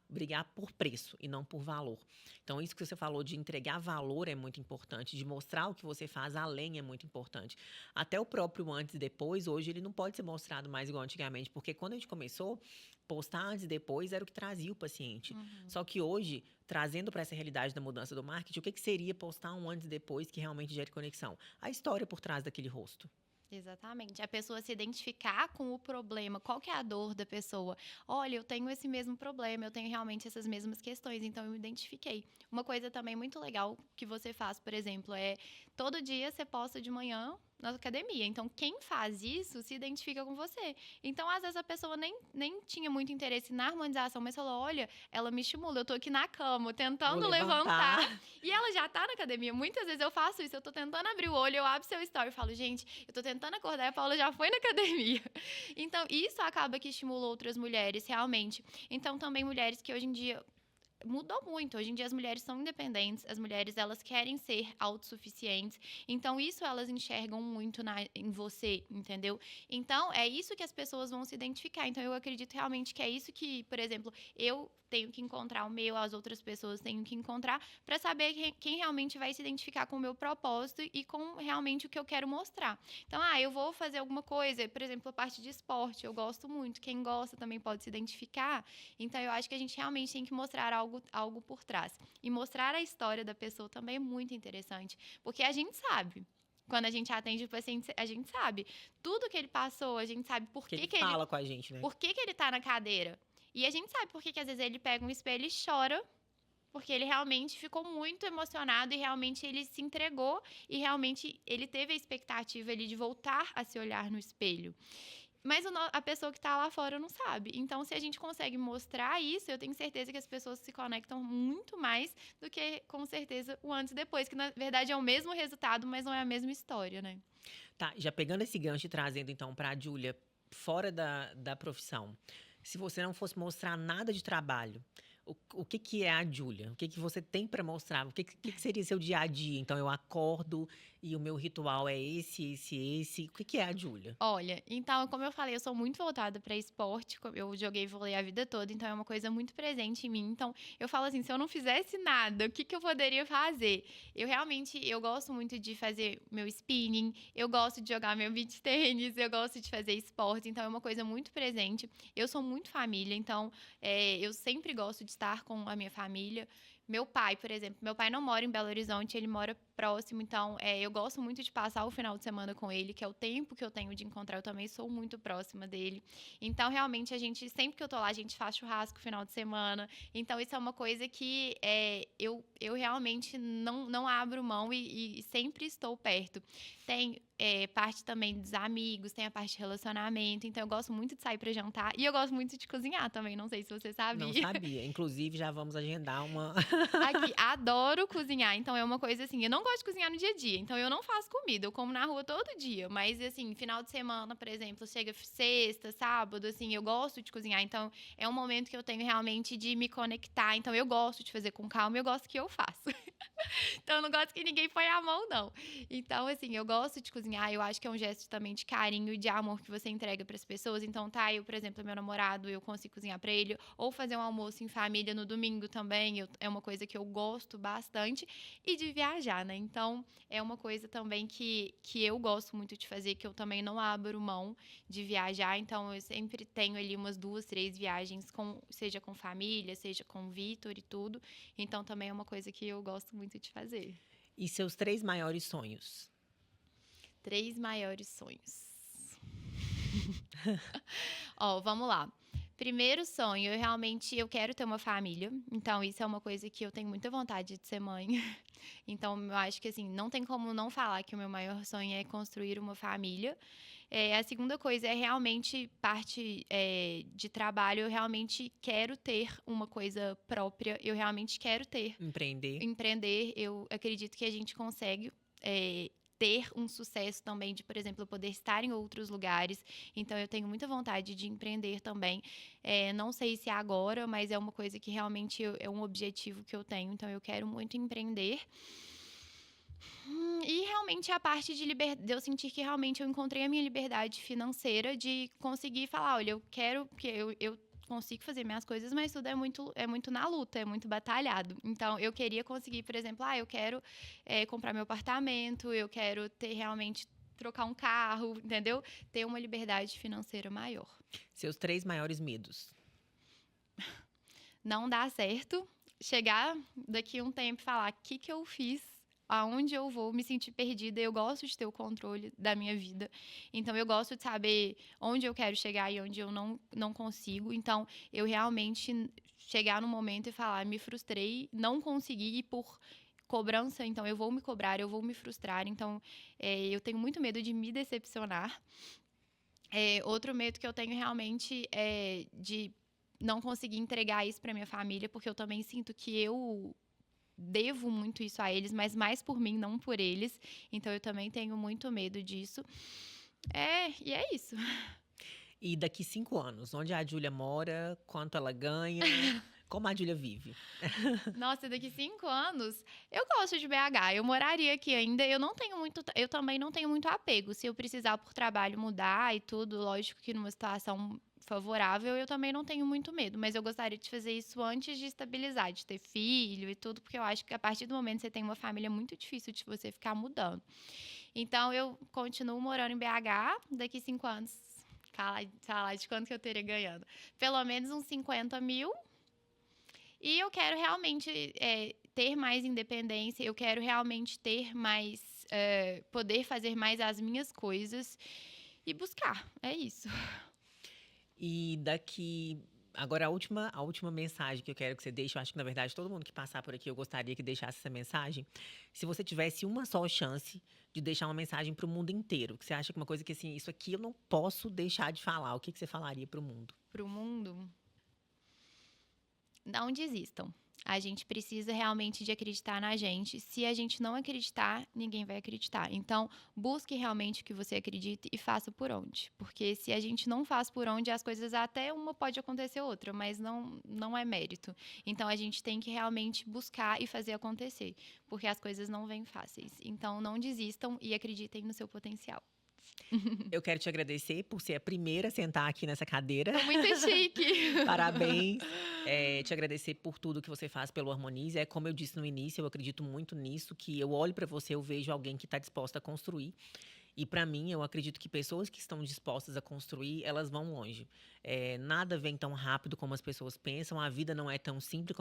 por preço e não por valor. Então, isso que você falou de entregar valor é muito importante, de mostrar o que você faz além é muito importante. Até o próprio antes e depois, hoje, ele não pode ser mostrado mais igual antigamente, porque quando a gente começou, postar antes e depois era o que trazia o paciente. Só que hoje, trazendo para essa realidade da mudança do marketing, o que seria postar um antes e depois que realmente gere conexão? A história por trás daquele rosto. Exatamente. A pessoa se identificar com o problema. Qual que é a dor da pessoa? Olha, eu tenho esse mesmo problema, eu tenho realmente essas mesmas questões, então eu me identifiquei. Uma coisa também muito legal que você faz, por exemplo, é todo dia você posta de manhã na academia. Então, quem faz isso se identifica com você. Então, às vezes, a pessoa nem tinha muito interesse na harmonização, mas falou, olha, ela me estimula, eu tô aqui na cama, tentando Vou levantar. levantar. E ela já tá na academia. Muitas vezes eu faço isso, eu tô tentando abrir o olho, eu abro seu story e falo, gente, eu tô tentando acordar e a Paula já foi na academia. Então, isso acaba que estimula outras mulheres, realmente. Então, também mulheres que hoje em dia mudou muito. Hoje em dia as mulheres são independentes, as mulheres elas querem ser autossuficientes. Então isso elas enxergam muito em você, entendeu? Então é isso que as pessoas vão se identificar. Então eu acredito realmente que é isso que, por exemplo, eu tenho que encontrar o meu, as outras pessoas têm que encontrar para saber quem realmente vai se identificar com o meu propósito e com realmente o que eu quero mostrar. Então, eu vou fazer alguma coisa, por exemplo, a parte de esporte, eu gosto muito. Quem gosta também pode se identificar. Então, eu acho que a gente realmente tem que mostrar algo por trás. E mostrar a história da pessoa também é muito interessante, porque a gente sabe. Quando a gente atende o paciente, a gente sabe tudo que ele passou, a gente sabe por que ele fala com a gente, né? por que ele tá na cadeira. E a gente sabe por que às vezes ele pega um espelho e chora, porque ele realmente ficou muito emocionado e realmente ele se entregou e realmente ele teve a expectativa ali de voltar a se olhar no espelho. Mas a pessoa que está lá fora não sabe. Então, se a gente consegue mostrar isso, eu tenho certeza que as pessoas se conectam muito mais do que, com certeza, o antes e depois. Que, na verdade, é o mesmo resultado, mas não é a mesma história, né? Tá, já pegando esse gancho e trazendo, então, pra Júlia, fora da profissão. Se você não fosse mostrar nada de trabalho, o que que é a Júlia? O que que você tem pra mostrar? O que seria seu dia a dia? Então, eu acordo e o meu ritual é esse. O que que é a Júlia? Olha, então, como eu falei, eu sou muito voltada para esporte. Eu joguei vôlei a vida toda, então é uma coisa muito presente em mim. Então, eu falo assim, se eu não fizesse nada, o que que eu poderia fazer? Eu gosto muito de fazer meu spinning, eu gosto de jogar meu beach tênis, eu gosto de fazer esporte, então é uma coisa muito presente. Eu sou muito família, então eu sempre gosto de estar com a minha família. Meu pai, por exemplo, meu pai não mora em Belo Horizonte, ele mora próximo, então eu gosto muito de passar o final de semana com ele, que é o tempo que eu tenho de encontrar, eu também sou muito próxima dele. Então, realmente, sempre que eu tô lá, a gente faz churrasco no final de semana. Então, isso é uma coisa que eu realmente não abro mão e sempre estou perto. Tem parte também dos amigos, tem a parte de relacionamento, então eu gosto muito de sair pra jantar e eu gosto muito de cozinhar também, não sei se você sabia. Não sabia. Inclusive, já vamos agendar uma. Aqui, adoro cozinhar, então é uma coisa assim, eu não gosto de cozinhar no dia a dia, então eu não faço comida, eu como na rua todo dia, mas assim, final de semana, por exemplo, chega sexta, sábado, assim, eu gosto de cozinhar, então é um momento que eu tenho realmente de me conectar, então eu gosto de fazer com calma, eu gosto que eu faço. Então eu não gosto que ninguém ponha a mão, não. Então, assim, eu gosto de cozinhar, eu acho que é um gesto também de carinho e de amor que você entrega para as pessoas. Então, eu, por exemplo, meu namorado, eu consigo cozinhar para ele, ou fazer um almoço em família no domingo também, é uma coisa que eu gosto bastante, e de viajar, né? Então, é uma coisa também que eu gosto muito de fazer, que eu também não abro mão de viajar. Então, eu sempre tenho ali umas 2, 3 viagens, seja com família, seja com o Vitor e tudo. Então, também é uma coisa que eu gosto muito de fazer. E seus 3 maiores sonhos? 3 maiores sonhos. Ó, vamos lá. Primeiro sonho, eu quero ter uma família. Então, isso é uma coisa que eu tenho muita vontade de ser mãe. Então, eu acho que, assim, não tem como não falar que o meu maior sonho é construir uma família. A segunda coisa é realmente parte de trabalho. Eu realmente quero ter uma coisa própria. Eu realmente quero empreender. Eu acredito que a gente consegue ter um sucesso também de, por exemplo, eu poder estar em outros lugares. Então, eu tenho muita vontade de empreender também. Não sei se é agora, mas é uma coisa que realmente é um objetivo que eu tenho. Então, eu quero muito empreender. E realmente a parte de eu sentir que realmente eu encontrei a minha liberdade financeira de conseguir falar, olha, eu quero, porque eu consigo fazer minhas coisas, mas tudo é muito na luta, é muito batalhado. Então, eu queria conseguir, por exemplo, eu quero comprar meu apartamento, eu quero ter realmente trocar um carro, entendeu? Ter uma liberdade financeira maior. Seus 3 maiores medos? Não dá certo. Chegar daqui a um tempo e falar, o que eu fiz? Aonde eu vou, me sentir perdida. Eu gosto de ter o controle da minha vida. Então, eu gosto de saber onde eu quero chegar e onde eu não consigo. Então, eu realmente chegar no momento e falar, me frustrei, não consegui, e por cobrança, então eu vou me cobrar, eu vou me frustrar, então eu tenho muito medo de me decepcionar. Outro medo que eu tenho realmente é de não conseguir entregar isso para minha família, porque eu também sinto que eu devo muito isso a eles, mas mais por mim, não por eles. Então eu também tenho muito medo disso. E é isso. E daqui 5 anos, onde a Júlia mora, quanto ela ganha, como a Júlia vive? Nossa, daqui 5 anos, eu gosto de BH, eu moraria aqui ainda. Eu também não tenho muito apego. Se eu precisar por trabalho mudar e tudo, lógico que numa situação favorável, eu também não tenho muito medo. Mas eu gostaria de fazer isso antes de estabilizar, de ter filho e tudo, porque eu acho que a partir do momento que você tem uma família, é muito difícil de você ficar mudando. Então, eu continuo morando em BH, daqui 5 anos, falar de quanto que eu teria ganhando. Pelo menos uns 50 mil. E eu quero realmente ter mais independência, eu quero realmente ter mais, poder fazer mais as minhas coisas e buscar. É isso. E daqui. Agora, a última mensagem que eu quero que você deixe, eu acho que, na verdade, todo mundo que passar por aqui, eu gostaria que deixasse essa mensagem. Se você tivesse uma só chance de deixar uma mensagem para o mundo inteiro, que você acha que uma coisa que, assim, isso aqui eu não posso deixar de falar, o que você falaria para o mundo? Pro mundo, não desistam. A gente precisa realmente de acreditar na gente. Se a gente não acreditar, ninguém vai acreditar. Então, busque realmente o que você acredita e faça por onde. Porque se a gente não faz por onde, as coisas até uma pode acontecer outra, mas não é mérito. Então, a gente tem que realmente buscar e fazer acontecer. Porque as coisas não vêm fáceis. Então, não desistam e acreditem no seu potencial. Eu quero te agradecer por ser a primeira a sentar aqui nessa cadeira. Tô muito chique. Parabéns. Te agradecer por tudo que você faz pelo Harmonize. Como eu disse no início, eu acredito muito nisso, que eu olho para você, eu vejo alguém que está disposta a construir. E para mim, eu acredito que pessoas que estão dispostas a construir, elas vão longe. Nada vem tão rápido como as pessoas pensam, a vida não é tão simples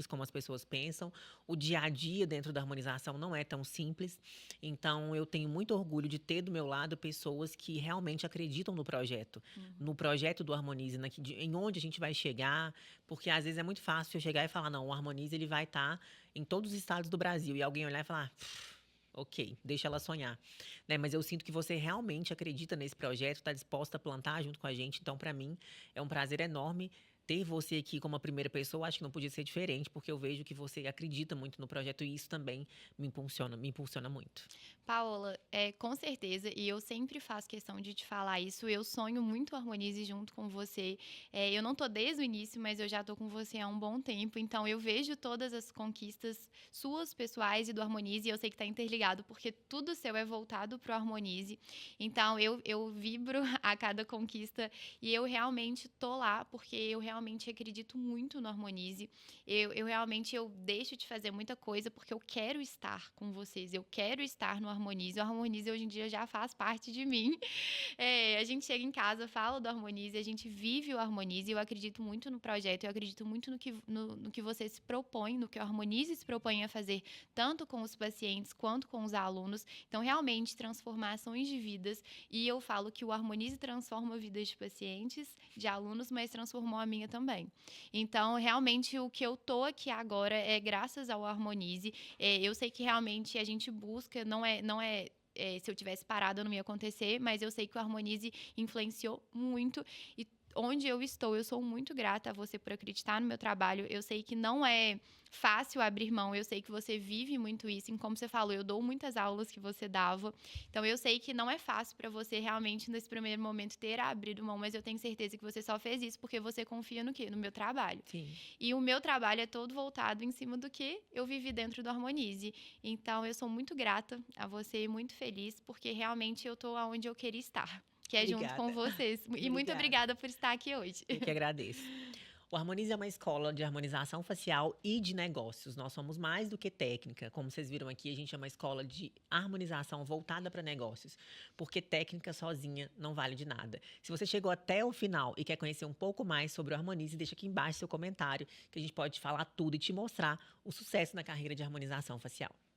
como as pessoas pensam, o dia a dia dentro da harmonização não é tão simples. Então, eu tenho muito orgulho de ter do meu lado pessoas que realmente acreditam no projeto do Harmonize, em onde a gente vai chegar, porque às vezes é muito fácil eu chegar e falar, não, o Harmonize ele vai estar em todos os estados do Brasil, e alguém olhar e falar, ok, deixa ela sonhar, né? Mas eu sinto que você realmente acredita nesse projeto, está disposta a plantar junto com a gente. Então, para mim, é um prazer enorme ter você aqui como a primeira pessoa. Acho que não podia ser diferente, porque eu vejo que você acredita muito no projeto e isso também me impulsiona muito. Paola, com certeza, e eu sempre faço questão de te falar isso. Eu sonho muito o Harmonize junto com você. Eu não tô desde o início, mas eu já tô com você há um bom tempo. Então, eu vejo todas as conquistas suas, pessoais e do Harmonize. E eu sei que tá interligado, porque tudo seu é voltado pro Harmonize. Então, eu vibro a cada conquista e eu realmente tô lá, porque eu realmente acredito muito no Harmonize. Eu deixo de fazer muita coisa porque eu quero estar com vocês. Eu quero estar no Harmonize. O Harmonize hoje em dia já faz parte de mim. A gente chega em casa, fala do Harmonize, a gente vive o Harmonize. Eu acredito muito no projeto, eu acredito muito no que você se propõe, no que o Harmonize se propõe a fazer, tanto com os pacientes quanto com os alunos. Então, realmente, transformações de vidas. E eu falo que o Harmonize transforma vidas de pacientes, de alunos, mas transformou a minha também. Então, realmente, o que eu tô aqui agora é graças ao Harmonize. Eu sei que realmente a gente busca, não é se eu tivesse parado não ia acontecer, mas eu sei que o Harmonize influenciou muito e onde eu estou, eu sou muito grata a você por acreditar no meu trabalho. Eu sei que não é fácil abrir mão, eu sei que você vive muito isso, e como você falou, eu dou muitas aulas que você dava. Então eu sei que não é fácil para você realmente nesse primeiro momento ter abrido mão, mas eu tenho certeza que você só fez isso porque você confia no quê? No meu trabalho. Sim. E o meu trabalho é todo voltado em cima do que eu vivi dentro do Harmonize. Então, eu sou muito grata a você e muito feliz, porque realmente eu estou onde eu queria estar, que é junto com Obrigada. vocês. E muito obrigada por estar aqui hoje. Eu que agradeço. O Harmonize é uma escola de harmonização facial e de negócios. Nós somos mais do que técnica. Como vocês viram aqui, a gente é uma escola de harmonização voltada para negócios. Porque técnica sozinha não vale de nada. Se você chegou até o final e quer conhecer um pouco mais sobre o Harmonize, deixa aqui embaixo seu comentário, que a gente pode te falar tudo e te mostrar o sucesso na carreira de harmonização facial.